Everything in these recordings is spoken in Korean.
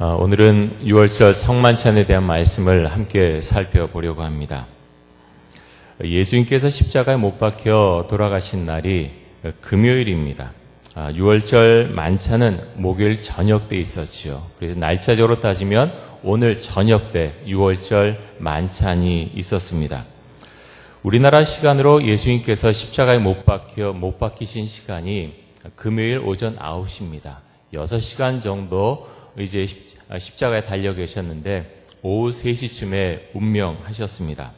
오늘은 6월절 성만찬에 대한 말씀을 함께 살펴보려고 합니다. 예수님께서 십자가에 못 박혀 돌아가신 날이 금요일입니다. 6월절 만찬은 목요일 저녁 때 있었지요. 그래서 날짜적으로 따지면 오늘 저녁 때 6월절 만찬이 있었습니다. 우리나라 시간으로 예수님께서 십자가에 못 박히신 시간이 금요일 오전 9시입니다. 6시간 정도 이제 십자가에 달려 계셨는데 오후 3시쯤에 운명하셨습니다.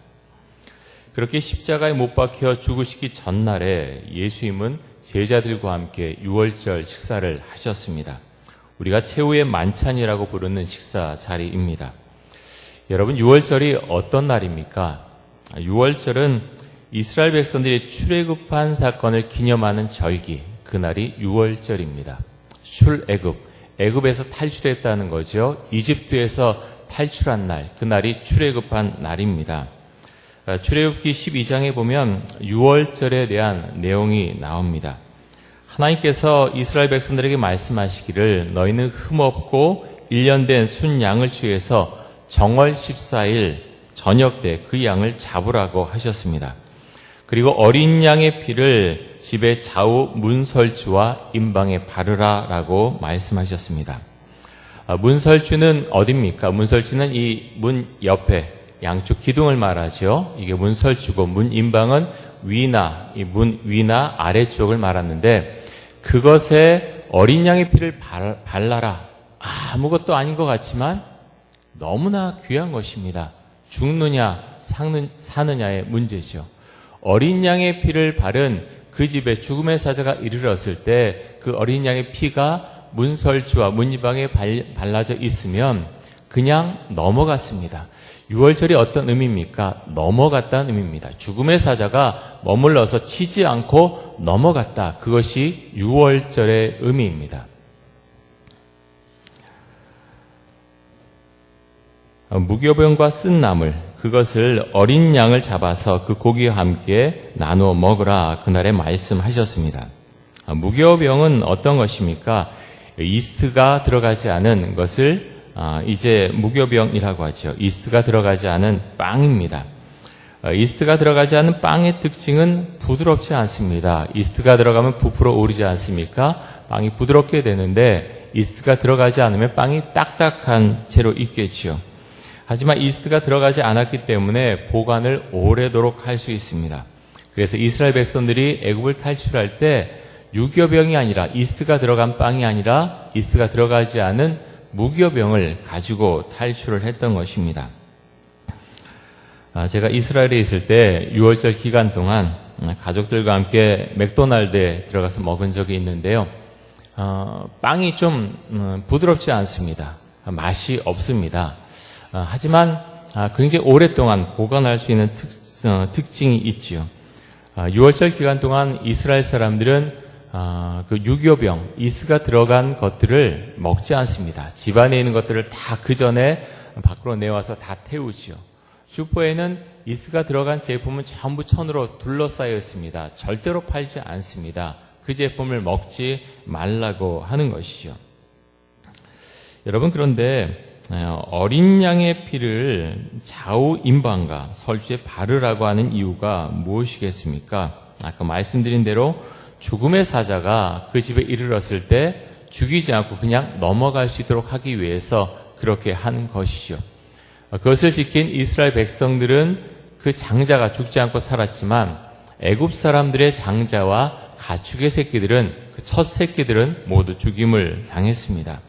그렇게 십자가에 못 박혀 죽으시기 전날에 예수님은 제자들과 함께 6월절 식사를 하셨습니다. 우리가 최후의 만찬이라고 부르는 식사 자리입니다. 여러분, 6월절이 어떤 날입니까? 6월절은 이스라엘 백성들이 출애굽한 사건을 기념하는 절기, 그날이 6월절입니다. 출애굽, 애굽에서 탈출했다는 거죠. 이집트에서 탈출한 날, 그날이 출애굽한 날입니다. 출애굽기 12장에 보면 6월절에 대한 내용이 나옵니다. 하나님께서 이스라엘 백성들에게 말씀하시기를 너희는 흠없고 1년 된 순 양을 취해서 정월 14일 저녁 때 그 양을 잡으라고 하셨습니다. 그리고 어린 양의 피를 집의 좌우 문설주와 임방에 바르라 라고 말씀하셨습니다. 문설주는 어디입니까? 문설주는 이 문 옆에 양쪽 기둥을 말하죠. 이게 문설주고 문 임방은 위나, 이 문 위나 아래쪽을 말하는데 그것에 어린 양의 피를 발라라. 아무것도 아닌 것 같지만 너무나 귀한 것입니다. 죽느냐 사느냐의 문제죠. 어린 양의 피를 바른 그 집에 죽음의 사자가 이르렀을 때 그 어린 양의 피가 문설주와 문이방에 발라져 있으면 그냥 넘어갔습니다. 6월절이 어떤 의미입니까? 넘어갔다는 의미입니다. 죽음의 사자가 머물러서 치지 않고 넘어갔다. 그것이 6월절의 의미입니다. 무교병과 쓴 나물, 그것을 어린 양을 잡아서 그 고기와 함께 나누어 먹으라 그날에 말씀하셨습니다. 무교병은 어떤 것입니까? 이스트가 들어가지 않은 것을 이제 무교병이라고 하죠. 이스트가 들어가지 않은 빵입니다. 이스트가 들어가지 않은 빵의 특징은 부드럽지 않습니다. 이스트가 들어가면 부풀어 오르지 않습니까? 빵이 부드럽게 되는데 이스트가 들어가지 않으면 빵이 딱딱한 채로 있겠지요. 하지만 이스트가 들어가지 않았기 때문에 보관을 오래도록 할 수 있습니다. 그래서 이스라엘 백성들이 애굽을 탈출할 때 유교병이 아니라 이스트가 들어간 빵이 아니라 이스트가 들어가지 않은 무교병을 가지고 탈출을 했던 것입니다. 제가 이스라엘에 있을 때 6월절 기간 동안 가족들과 함께 맥도날드에 들어가서 먹은 적이 있는데요. 빵이 좀 부드럽지 않습니다. 맛이 없습니다. 하지만 굉장히 오랫동안 보관할 수 있는 특징이 있지요. 6월절 기간 동안 이스라엘 사람들은 그 유교병, 이스트가 들어간 것들을 먹지 않습니다. 집안에 있는 것들을 다 그 전에 밖으로 내와서 다 태우지요. 슈퍼에는 이스트가 들어간 제품은 전부 천으로 둘러싸여 있습니다. 절대로 팔지 않습니다. 그 제품을 먹지 말라고 하는 것이죠. 여러분, 그런데 어린 양의 피를 좌우 임방과 설주에 바르라고 하는 이유가 무엇이겠습니까? 아까 말씀드린 대로 죽음의 사자가 그 집에 이르렀을 때 죽이지 않고 그냥 넘어갈 수 있도록 하기 위해서 그렇게 하는 것이죠. 그것을 지킨 이스라엘 백성들은 그 장자가 죽지 않고 살았지만 애굽 사람들의 장자와 가축의 새끼들은, 그 첫 새끼들은 모두 죽임을 당했습니다.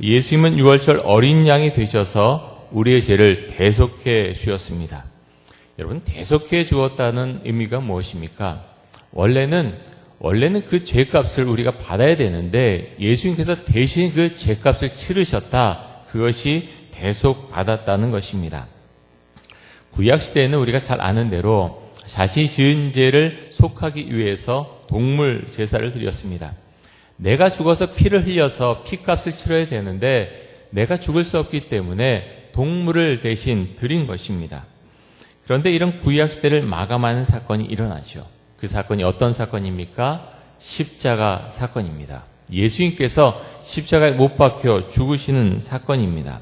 예수님은 6월절 어린 양이 되셔서 우리의 죄를 대속해 주셨습니다. 여러분, 대속해 주었다는 의미가 무엇입니까? 원래는 그 죄값을 우리가 받아야 되는데 예수님께서 대신 그 죄값을 치르셨다. 그것이 대속받았다는 것입니다. 구약시대에는 우리가 잘 아는 대로 자신이 지은 죄를 속하기 위해서 동물 제사를 드렸습니다. 내가 죽어서 피를 흘려서 피값을 치러야 되는데 내가 죽을 수 없기 때문에 동물을 대신 드린 것입니다. 그런데 이런 구약시대를 마감하는 사건이 일어나죠. 그 사건이 어떤 사건입니까? 십자가 사건입니다. 예수님께서 십자가에 못 박혀 죽으시는 사건입니다.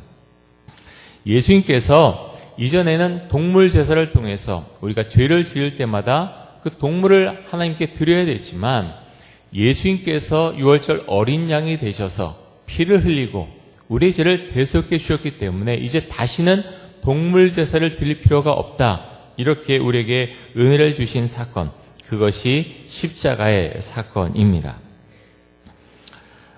예수님께서 이전에는 동물 제사를 통해서 우리가 죄를 지을 때마다 그 동물을 하나님께 드려야 되지만 예수님께서 유월절 어린 양이 되셔서 피를 흘리고 우리의 죄를 대속해 주셨기 때문에 이제 다시는 동물 제사를 드릴 필요가 없다. 이렇게 우리에게 은혜를 주신 사건, 그것이 십자가의 사건입니다.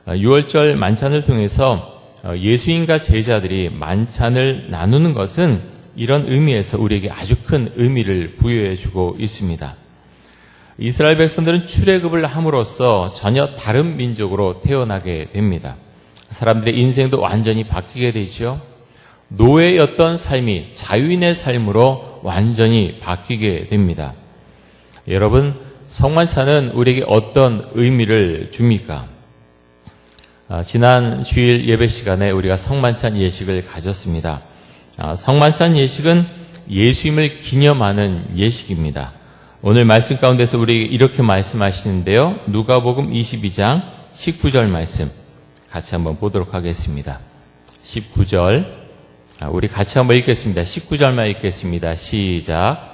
유월절 만찬을 통해서 예수님과 제자들이 만찬을 나누는 것은 이런 의미에서 우리에게 아주 큰 의미를 부여해 주고 있습니다. 이스라엘 백성들은 출애굽을 함으로써 전혀 다른 민족으로 태어나게 됩니다. 사람들의 인생도 완전히 바뀌게 되죠. 노예였던 삶이 자유인의 삶으로 완전히 바뀌게 됩니다. 여러분, 성만찬은 우리에게 어떤 의미를 줍니까? 지난 주일 예배 시간에 우리가 성만찬 예식을 가졌습니다. 성만찬 예식은 예수님을 기념하는 예식입니다. 오늘 말씀 가운데서 우리에게 이렇게 말씀하시는데요. 누가복음 22장 19절 말씀 같이 한번 보도록 하겠습니다. 19절 우리 같이 한번 읽겠습니다. 19절만 읽겠습니다. 시작.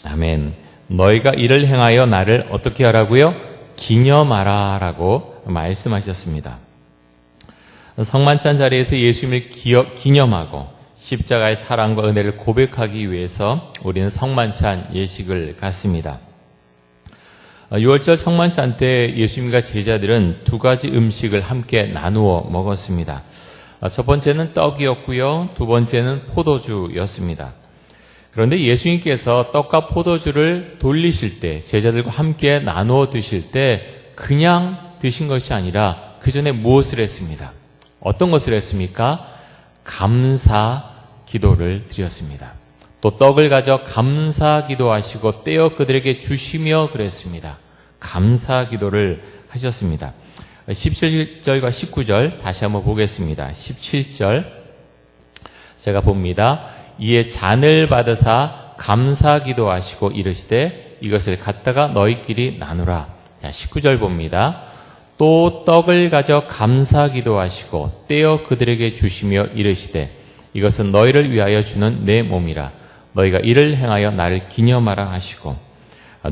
아멘. 너희가 이를 행하여 나를 어떻게 하라고요? 기념하라 라고 말씀하셨습니다. 성만찬 자리에서 예수님을 기념하고 십자가의 사랑과 은혜를 고백하기 위해서 우리는 성만찬 예식을 갖습니다. 6월절 성만찬 때 예수님과 제자들은 두 가지 음식을 함께 나누어 먹었습니다. 첫 번째는 떡이었고요. 두 번째는 포도주였습니다. 그런데 예수님께서 떡과 포도주를 돌리실 때, 제자들과 함께 나누어 드실 때 그냥 드신 것이 아니라 그 전에 무엇을 했습니다? 어떤 것을 했습니까? 감사 기도를 드렸습니다. 또 떡을 가져 감사 기도하시고 떼어 그들에게 주시며 그랬습니다. 감사 기도를 하셨습니다. 17절과 19절 다시 한번 보겠습니다. 17절 제가 봅니다. 이에 잔을 받으사 감사 기도하시고 이르시되 이것을 갖다가 너희끼리 나누라. 자, 19절 봅니다. 또 떡을 가져 감사 기도하시고 떼어 그들에게 주시며 이르시되 이것은 너희를 위하여 주는 내 몸이라. 너희가 이를 행하여 나를 기념하라 하시고,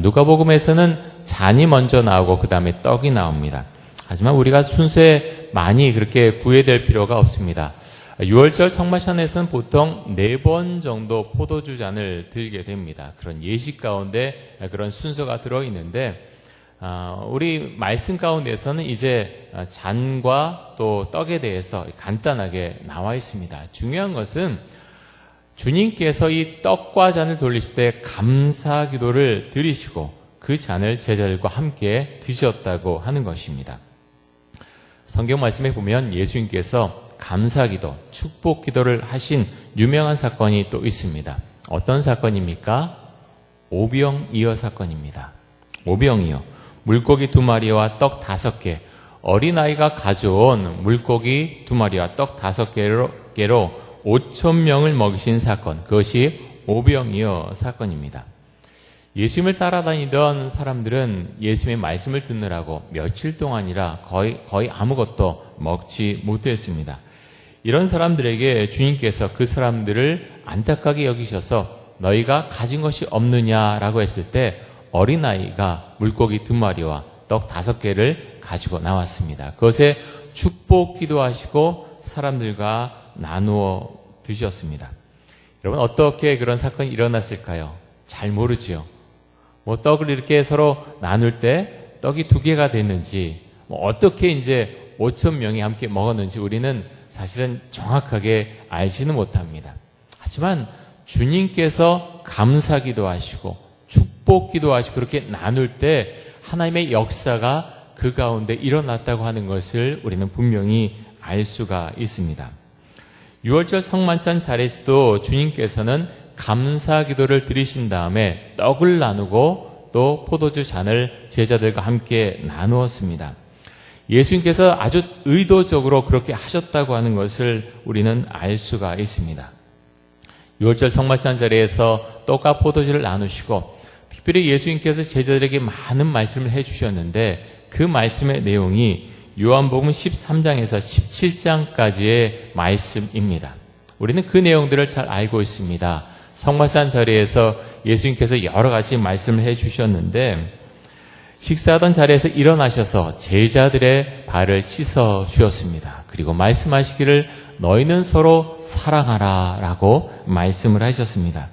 누가복음에서는 잔이 먼저 나오고 그 다음에 떡이 나옵니다. 하지만 우리가 순서에 많이 그렇게 구애될 필요가 없습니다. 6월절 성만찬에서는 보통 4번 정도 포도주 잔을 들게 됩니다. 그런 예식 가운데 그런 순서가 들어있는데, 우리 말씀 가운데서는 이제 잔과 또 떡에 대해서 간단하게 나와 있습니다. 중요한 것은 주님께서 이 떡과 잔을 돌리실 때 감사 기도를 드리시고 그 잔을 제자들과 함께 드셨다고 하는 것입니다. 성경 말씀에 보면 예수님께서 감사 기도, 축복 기도를 하신 유명한 사건이 또 있습니다. 어떤 사건입니까? 오병이어 사건입니다. 오병이어. 물고기 2마리와 떡 5개, 어린아이가 가져온 물고기 2마리와 떡 5개로 5,000명을 먹이신 사건, 그것이 오병이어 사건입니다. 예수님을 따라다니던 사람들은 예수님의 말씀을 듣느라고 며칠 동안이라 거의 아무것도 먹지 못했습니다. 이런 사람들에게 주님께서 그 사람들을 안타깝게 여기셔서 너희가 가진 것이 없느냐라고 했을 때 어린아이가 물고기 2마리와 떡 5개를 가지고 나왔습니다. 그것에 축복 기도하시고 사람들과 나누어 드셨습니다. 여러분, 어떻게 그런 사건이 일어났을까요? 잘 모르지요. 떡을 이렇게 서로 나눌 때 떡이 2개가 됐는지, 어떻게 이제 5,000명이 함께 먹었는지 우리는 사실은 정확하게 알지는 못합니다. 하지만 주님께서 감사 기도하시고 축복 기도하시고 그렇게 나눌 때 하나님의 역사가 그 가운데 일어났다고 하는 것을 우리는 분명히 알 수가 있습니다. 6월절 성만찬 자리에서도 주님께서는 감사 기도를 드리신 다음에 떡을 나누고 또 포도주 잔을 제자들과 함께 나누었습니다. 예수님께서 아주 의도적으로 그렇게 하셨다고 하는 것을 우리는 알 수가 있습니다. 6월절 성만찬 자리에서 떡과 포도주를 나누시고 특별히 예수님께서 제자들에게 많은 말씀을 해주셨는데 그 말씀의 내용이 요한복음 13장에서 17장까지의 말씀입니다. 우리는 그 내용들을 잘 알고 있습니다. 성만찬 자리에서 예수님께서 여러 가지 말씀을 해주셨는데 식사하던 자리에서 일어나셔서 제자들의 발을 씻어 주었습니다. 그리고 말씀하시기를 너희는 서로 사랑하라 라고 말씀을 하셨습니다.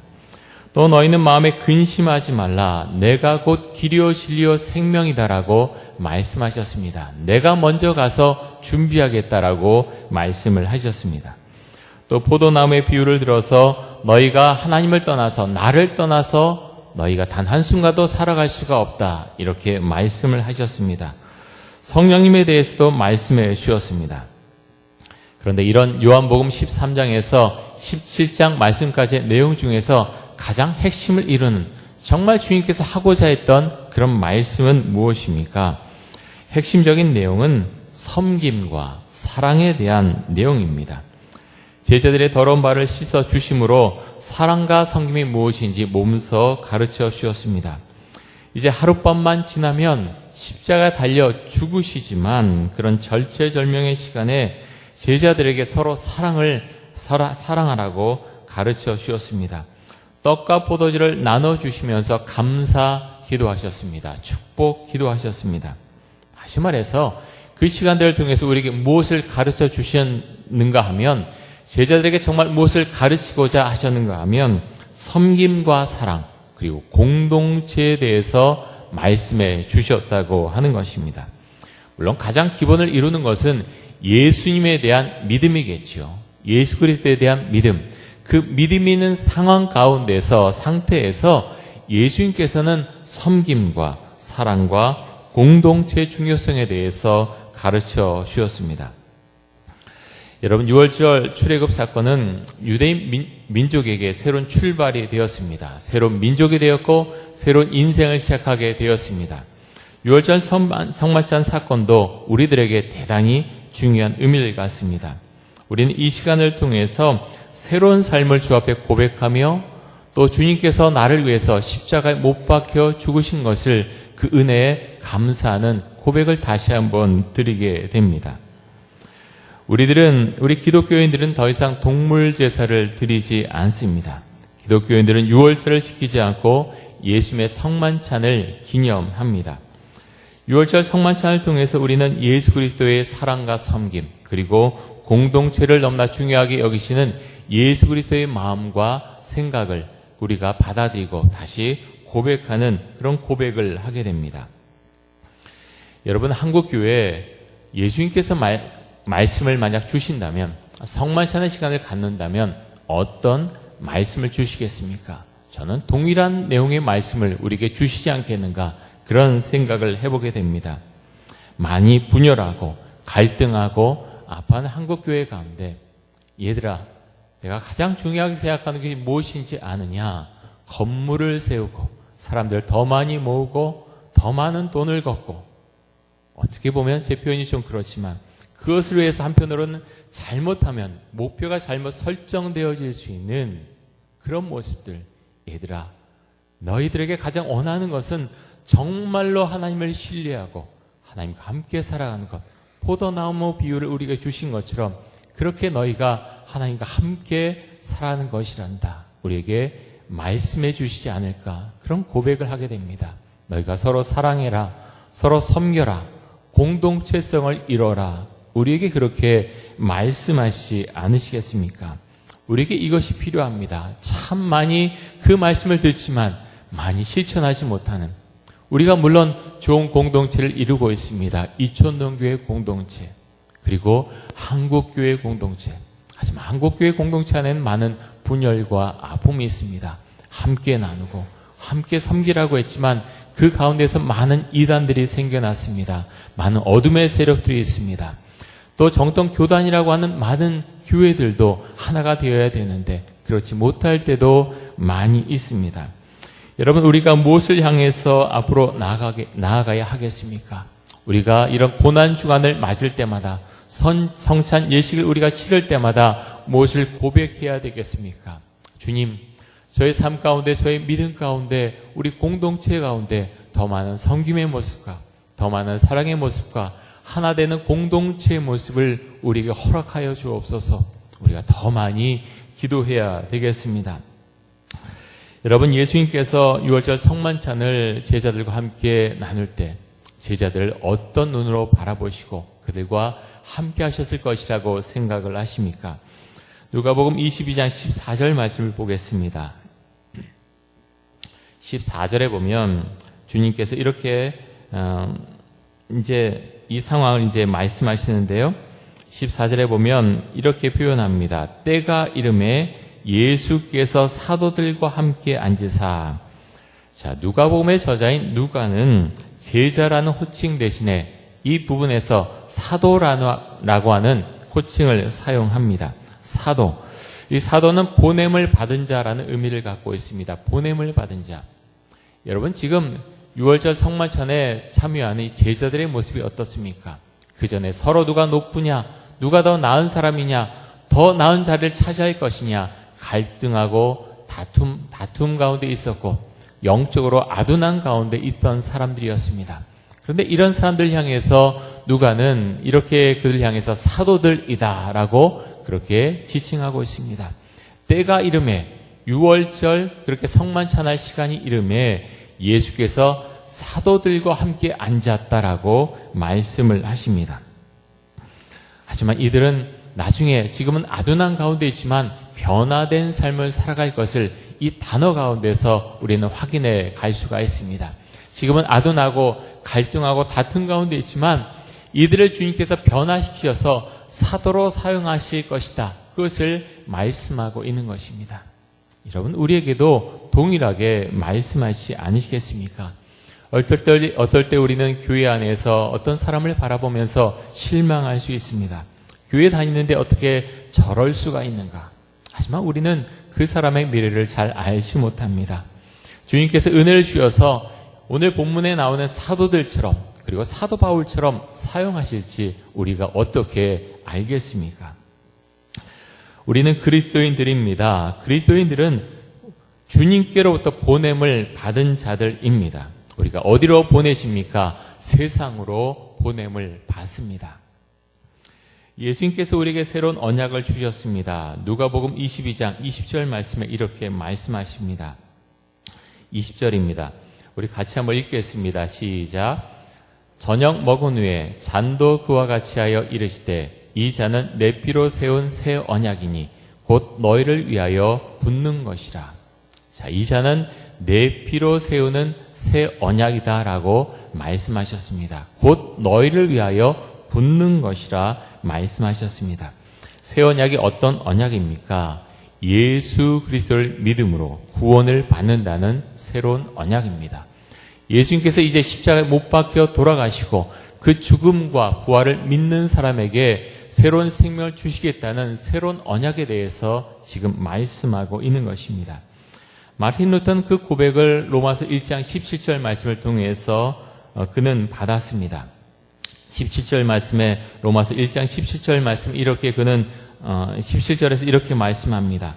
또 너희는 마음에 근심하지 말라. 내가 곧 길이요 진리요 생명이다라고 말씀하셨습니다. 내가 먼저 가서 준비하겠다라고 말씀을 하셨습니다. 또 포도나무의 비유를 들어서 너희가 하나님을 떠나서 나를 떠나서 너희가 단 한순간도 살아갈 수가 없다. 이렇게 말씀을 하셨습니다. 성령님에 대해서도 말씀해 주셨습니다. 그런데 이런 요한복음 13장에서 17장 말씀까지의 내용 중에서 가장 핵심을 이루는 정말 주님께서 하고자 했던 그런 말씀은 무엇입니까? 핵심적인 내용은 섬김과 사랑에 대한 내용입니다. 제자들의 더러운 발을 씻어 주심으로 사랑과 섬김이 무엇인지 몸소 가르쳐 주셨습니다. 이제 하룻밤만 지나면 십자가에 달려 죽으시지만 그런 절체절명의 시간에 제자들에게 서로 사랑하라고 가르쳐 주셨습니다. 떡과 포도주를 나눠주시면서 감사 기도하셨습니다. 축복 기도하셨습니다. 다시 말해서 그 시간들을 통해서 우리에게 무엇을 가르쳐 주셨는가 하면 제자들에게 정말 무엇을 가르치고자 하셨는가 하면 섬김과 사랑 그리고 공동체에 대해서 말씀해 주셨다고 하는 것입니다. 물론 가장 기본을 이루는 것은 예수님에 대한 믿음이겠죠. 예수 그리스도에 대한 믿음. 그 믿음이 있는 상황 가운데서 상태에서 예수님께서는 섬김과 사랑과 공동체의 중요성에 대해서 가르쳐 주셨습니다. 여러분 6월절 출애굽 사건은 유대인 민족에게 새로운 출발이 되었습니다. 새로운 민족이 되었고 새로운 인생을 시작하게 되었습니다. 6월절 성만찬 사건도 우리들에게 대단히 중요한 의미를 갖습니다. 우리는 이 시간을 통해서 새로운 삶을 주 앞에 고백하며 또 주님께서 나를 위해서 십자가에 못 박혀 죽으신 것을 그 은혜에 감사하는 고백을 다시 한번 드리게 됩니다. 우리 기독교인들은 더 이상 동물 제사를 드리지 않습니다. 기독교인들은 6월절을 지키지 않고 예수님의 성만찬을 기념합니다. 6월절 성만찬을 통해서 우리는 예수 그리스도의 사랑과 섬김 그리고 공동체를 너무나 중요하게 여기시는 예수 그리스도의 마음과 생각을 우리가 받아들이고 다시 고백하는 그런 고백을 하게 됩니다. 여러분 한국교회에 예수님께서 말씀을 만약 주신다면 성만찬의 시간을 갖는다면 어떤 말씀을 주시겠습니까? 저는 동일한 내용의 말씀을 우리에게 주시지 않겠는가 그런 생각을 해보게 됩니다. 많이 분열하고 갈등하고 아파하는 한국교회 가운데 얘들아 내가 가장 중요하게 생각하는 게 무엇인지 아느냐? 건물을 세우고 사람들 더 많이 모으고 더 많은 돈을 걷고 어떻게 보면 제 표현이 좀 그렇지만 그것을 위해서 한편으로는 잘못하면 목표가 잘못 설정되어질 수 있는 그런 모습들 얘들아 너희들에게 가장 원하는 것은 정말로 하나님을 신뢰하고 하나님과 함께 살아가는 것 포도나무 비유를 우리에게 주신 것처럼 그렇게 너희가 하나님과 함께 살아가는 것이란다 우리에게 말씀해 주시지 않을까 그런 고백을 하게 됩니다. 너희가 서로 사랑해라 서로 섬겨라 공동체성을 이뤄라 우리에게 그렇게 말씀하시지 않으시겠습니까? 우리에게 이것이 필요합니다. 참 많이 그 말씀을 듣지만 많이 실천하지 못하는 우리가 물론 좋은 공동체를 이루고 있습니다. 이촌동교회 공동체 그리고 한국교회 공동체 하지만 한국교회 공동체 안에는 많은 분열과 아픔이 있습니다. 함께 나누고 함께 섬기라고 했지만 그 가운데서 많은 이단들이 생겨났습니다. 많은 어둠의 세력들이 있습니다. 또 정통 교단이라고 하는 많은 교회들도 하나가 되어야 되는데 그렇지 못할 때도 많이 있습니다. 여러분 우리가 무엇을 향해서 앞으로 나아가야 하겠습니까? 우리가 이런 고난 주간을 맞을 때마다 성찬 예식을 우리가 치를 때마다 무엇을 고백해야 되겠습니까? 주님, 저의 삶 가운데, 저의 믿음 가운데, 우리 공동체 가운데 더 많은 섬김의 모습과 더 많은 사랑의 모습과 하나 되는 공동체의 모습을 우리에게 허락하여 주옵소서. 우리가 더 많이 기도해야 되겠습니다. 여러분, 예수님께서 6월절 성만찬을 제자들과 함께 나눌 때 제자들을 어떤 눈으로 바라보시고 그들과 함께 하셨을 것이라고 생각을 하십니까? 누가복음 22장 14절 말씀을 보겠습니다. 14절에 보면 주님께서 이렇게 이제 이 상황을 이제 말씀하시는데요. 14절에 보면 이렇게 표현합니다. 때가 이름에 예수께서 사도들과 함께 앉으사. 자, 누가복음의 저자인 누가는 제자라는 호칭 대신에 이 부분에서 사도라고 하는 호칭을 사용합니다. 사도. 이 사도는 보냄을 받은 자라는 의미를 갖고 있습니다. 보냄을 받은 자. 여러분, 지금 6월절 성만찬에 참여하는 이 제자들의 모습이 어떻습니까? 그 전에 서로 누가 높으냐, 누가 더 나은 사람이냐, 더 나은 자리를 차지할 것이냐, 갈등하고 다툼 가운데 있었고 영적으로 아둔한 가운데 있던 사람들이었습니다. 그런데 이런 사람들 향해서 누가는 이렇게 그들 향해서 사도들이다라고 그렇게 지칭하고 있습니다. 때가 이름에 6월절 그렇게 성만찬할 시간이 이름에 예수께서 사도들과 함께 앉았다라고 말씀을 하십니다. 하지만 이들은 나중에 지금은 아둔한 가운데 있지만 변화된 삶을 살아갈 것을 이 단어 가운데서 우리는 확인해 갈 수가 있습니다. 지금은 아둔하고 갈등하고 다툼 가운데 있지만 이들을 주님께서 변화시키셔서 사도로 사용하실 것이다. 그것을 말씀하고 있는 것입니다. 여러분, 우리에게도 동일하게 말씀하시지 않으시겠습니까? 어떨 때 우리는 교회 안에서 어떤 사람을 바라보면서 실망할 수 있습니다. 교회 다니는데 어떻게 저럴 수가 있는가? 하지만 우리는 그 사람의 미래를 잘 알지 못합니다. 주님께서 은혜를 주셔서 오늘 본문에 나오는 사도들처럼 그리고 사도 바울처럼 사용하실지 우리가 어떻게 알겠습니까? 우리는 그리스도인들입니다. 그리스도인들은 주님께로부터 보냄을 받은 자들입니다. 우리가 어디로 보내십니까? 세상으로 보냄을 받습니다. 예수님께서 우리에게 새로운 언약을 주셨습니다. 누가복음 22장 20절 말씀에 이렇게 말씀하십니다. 20절입니다. 우리 같이 한번 읽겠습니다. 시작. 저녁 먹은 후에 잔도 그와 같이 하여 이르시되 이 잔은 내 피로 세운 새 언약이니 곧 너희를 위하여 붓는 것이라. 자, 이 잔은 내 피로 세우는 새 언약이다라고 말씀하셨습니다. 곧 너희를 위하여 붓는 것이라 말씀하셨습니다. 새 언약이 어떤 언약입니까? 예수 그리스도를 믿음으로 구원을 받는다는 새로운 언약입니다. 예수님께서 이제 십자가에 못 박혀 돌아가시고 그 죽음과 부활을 믿는 사람에게 새로운 생명을 주시겠다는 새로운 언약에 대해서 지금 말씀하고 있는 것입니다. 마틴 루터는 그 고백을 로마서 1장 17절 말씀을 통해서 그는 받았습니다. 17절 말씀에 로마서 1장 17절 말씀 이렇게 그는 17절에서 이렇게 말씀합니다.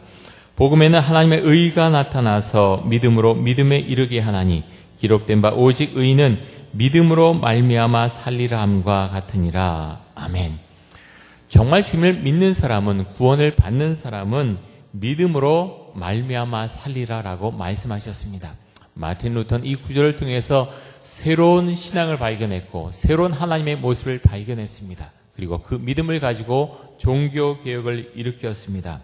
복음에는 하나님의 의가 나타나서 믿음으로 믿음에 이르게 하나니 기록된 바 오직 의인은 믿음으로 말미암아 살리라 함과 같으니라. 아멘. 정말 주님을 믿는 사람은, 구원을 받는 사람은 믿음으로 말미암아 살리라라고 말씀하셨습니다. 마틴 루터는 이 구절을 통해서 새로운 신앙을 발견했고 새로운 하나님의 모습을 발견했습니다. 그리고 그 믿음을 가지고 종교개혁을 일으켰습니다.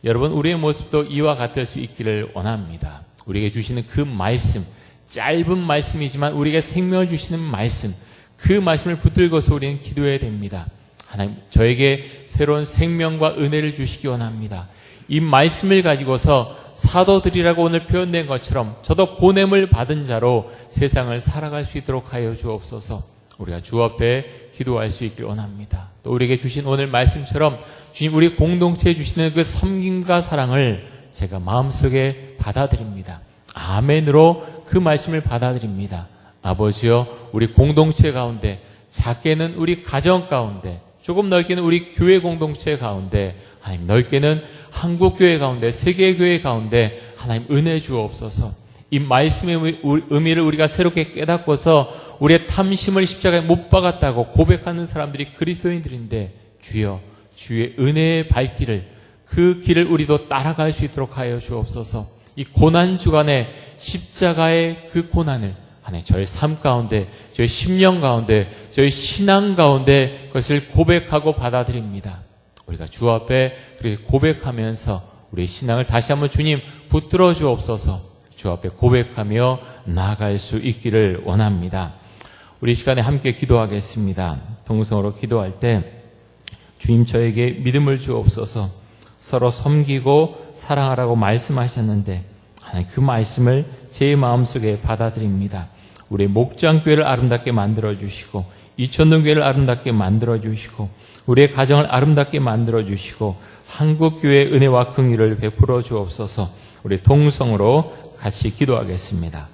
여러분, 우리의 모습도 이와 같을 수 있기를 원합니다. 우리에게 주시는 그 말씀, 짧은 말씀이지만 우리에게 생명을 주시는 말씀, 그 말씀을 붙들고서 우리는 기도해야 됩니다. 하나님, 저에게 새로운 생명과 은혜를 주시기 원합니다. 이 말씀을 가지고서 사도들이라고 오늘 표현된 것처럼 저도 보냄을 받은 자로 세상을 살아갈 수 있도록 하여 주옵소서. 우리가 주 앞에 기도할 수 있길 원합니다. 또 우리에게 주신 오늘 말씀처럼 주님, 우리 공동체에 주시는 그 섬김과 사랑을 제가 마음속에 받아들입니다. 아멘으로 그 말씀을 받아들입니다. 아버지여, 우리 공동체 가운데, 작게는 우리 가정 가운데, 조금 넓게는 우리 교회 공동체 가운데, 하나님 넓게는 한국교회 가운데, 세계교회 가운데 하나님 은혜 주옵소서. 이 말씀의 의미를 우리가 새롭게 깨닫고서 우리의 탐심을 십자가에 못 박았다고 고백하는 사람들이 그리스도인들인데, 주여, 주의 은혜의 발길을, 그 길을 우리도 따라갈 수 있도록 하여 주옵소서. 이 고난 주간에 십자가의 그 고난을 하나님 저희 삶 가운데, 저희 심령 가운데, 저희 신앙 가운데 그것을 고백하고 받아들입니다. 우리가 주 앞에 그렇게 고백하면서 우리의 신앙을 다시 한번 주님 붙들어 주옵소서. 주 앞에 고백하며 나아갈 수 있기를 원합니다. 우리 시간에 함께 기도하겠습니다. 동성으로 기도할 때 주님 저에게 믿음을 주옵소서. 서로 섬기고 사랑하라고 말씀하셨는데 하나님 그 말씀을 제 마음속에 받아들입니다. 우리 목장교회를 아름답게 만들어주시고 이천동교회를 아름답게 만들어주시고 우리의 가정을 아름답게 만들어주시고 한국교회의 은혜와 긍휼을 베풀어 주옵소서. 우리 동성으로 같이 기도하겠습니다.